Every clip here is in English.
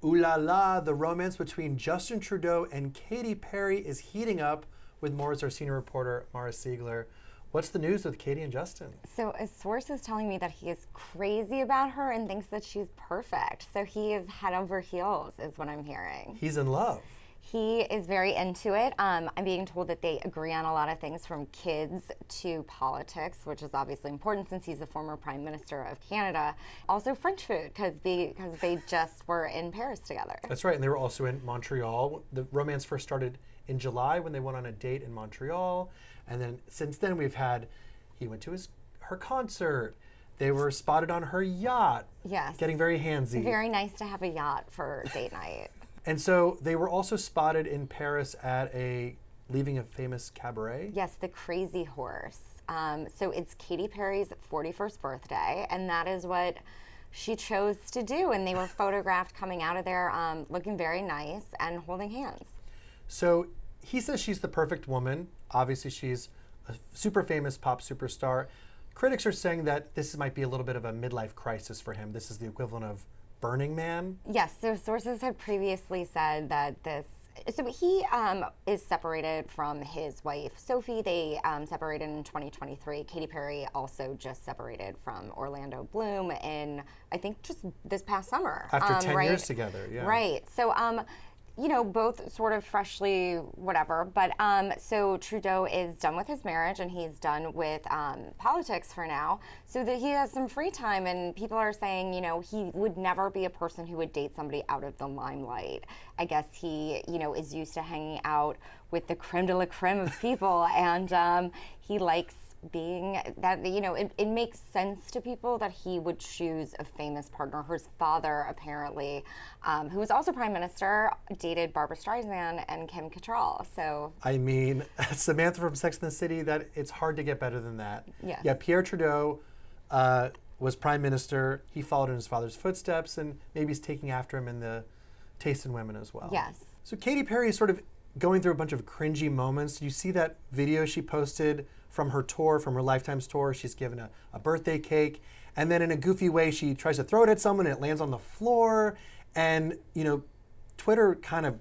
Ooh la la, the romance between Justin Trudeau and Katy Perry is heating up. With more is our senior reporter, Mara Siegler. What's the news with Katy and Justin? So a source is telling me that he is crazy about her and thinks that she's perfect. So he is head over heels, is what I'm hearing. He's in love. He is very into it. I'm being told that they agree on a lot of things from kids to politics, which is obviously important since he's the former Prime Minister of Canada. Also French food, because they just were in Paris together. That's right, and they were also in Montreal. The romance first started in July when they went on a date in Montreal. And then since then he went to her concert. They were spotted on her yacht. Yes. Getting very handsy. Very nice to have a yacht for date night. And so they were also spotted in Paris at leaving a famous cabaret. Yes, the Crazy Horse. So it's Katy Perry's 41st birthday, and that is what she chose to do. And they were photographed coming out of there looking very nice and holding hands. So he says she's the perfect woman. Obviously, she's a super famous pop superstar. Critics are saying that this might be a little bit of a midlife crisis for him. This is the equivalent of Burning Man. Yes, so sources have previously said that so he is separated from his wife, Sophie. They separated in 2023. Katy Perry also just separated from Orlando Bloom in, I think, just this past summer. After 10 years together, yeah. Right, so both sort of freshly whatever, but so Trudeau is done with his marriage and he's done with politics for now, so that he has some free time, and people are saying, he would never be a person who would date somebody out of the limelight. I guess he, is used to hanging out with the creme de la creme of people, and he likes being that, it makes sense to people that he would choose a famous partner. His father, apparently, who was also prime minister, dated Barbra Streisand and Kim Cattrall. So I mean, Samantha from Sex and the City, that it's hard to get better than that. Yes. Yeah, Pierre Trudeau was prime minister. He followed in his father's footsteps, and maybe he's taking after him in the taste in women as well. Yes. So Katy Perry is sort of going through a bunch of cringy moments. Did you see that video she posted from her tour, from her Lifetime's tour? She's given a birthday cake, and then in a goofy way, she tries to throw it at someone and it lands on the floor. And, Twitter kind of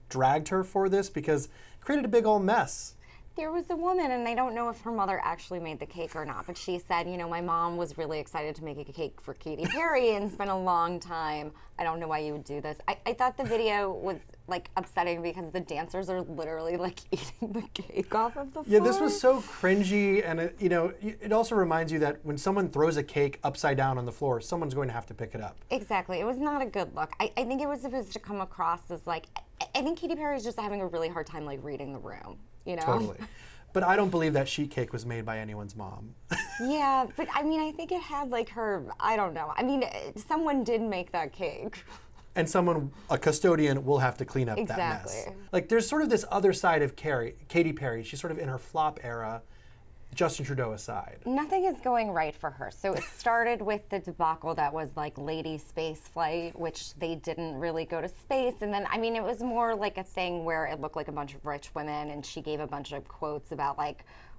dragged her for this because it created a big old mess. There was a woman, and I don't know if her mother actually made the cake or not, but she said, my mom was really excited to make a cake for Katy Perry and spent a long time. I don't know why you would do this. I thought the video was upsetting because the dancers are literally eating the cake off of the floor. Yeah, this was so cringy, and it also reminds you that when someone throws a cake upside down on the floor, someone's going to have to pick it up. Exactly. It was not a good look. I think it was supposed to come across as I think Katy Perry is just having a really hard time reading the room. Totally. But I don't believe that sheet cake was made by anyone's mom. Yeah, but I think it had her, I don't know. Someone did make that cake. And a custodian, will have to clean up that mess. There's sort of this other side of Katy Perry. She's sort of in her flop era, Justin Trudeau aside. Nothing is going right for her. So it started with the debacle that was Lady Space Flight, which they didn't really go to space. And then, it was more a thing where it looked like a bunch of rich women, and she gave a bunch of quotes about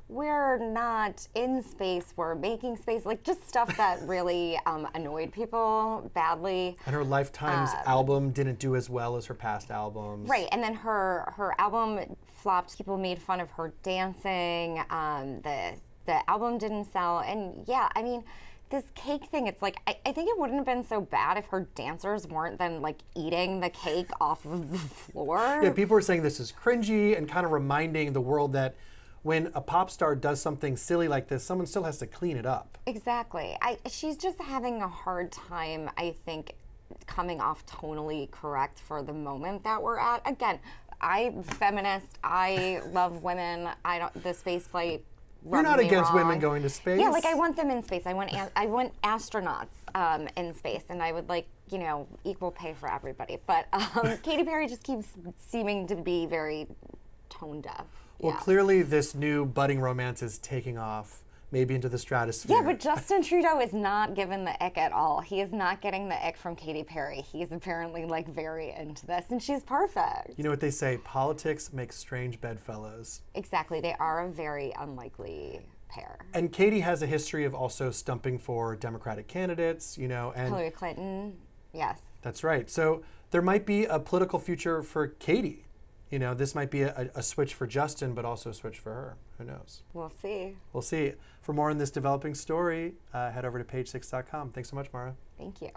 we're not in space, we're making space, just stuff that really annoyed people badly. And her Lifetime's album didn't do as well as her past albums. Right, and then her album flopped. People made fun of her dancing. The album didn't sell, and yeah, this cake thing, it's I think it wouldn't have been so bad if her dancers weren't then eating the cake off of the floor. Yeah, people were saying this is cringy and kind of reminding the world that when a pop star does something silly like this, someone still has to clean it up. Exactly. She's just having a hard time, I think, coming off tonally correct for the moment that we're at. Again, I'm feminist. I love women. The space flight. You're not against women going to space? Yeah, I want them in space. I want astronauts in space, and I would equal pay for everybody. But Katy Perry just keeps seeming to be very tone deaf. Well, clearly this new budding romance is taking off, maybe into the stratosphere. Yeah, but Justin Trudeau is not given the ick at all. He is not getting the ick from Katy Perry. He's apparently very into this, and she's perfect. You know what they say, politics makes strange bedfellows. Exactly, they are a very unlikely pair. And Katy has a history of also stumping for Democratic candidates, and Hillary Clinton, yes. That's right. So there might be a political future for Katy. You know, this might be a switch for Justin, but also a switch for her. Who knows? We'll see. We'll see. For more on this developing story, head over to page6.com. Thanks so much, Mara. Thank you.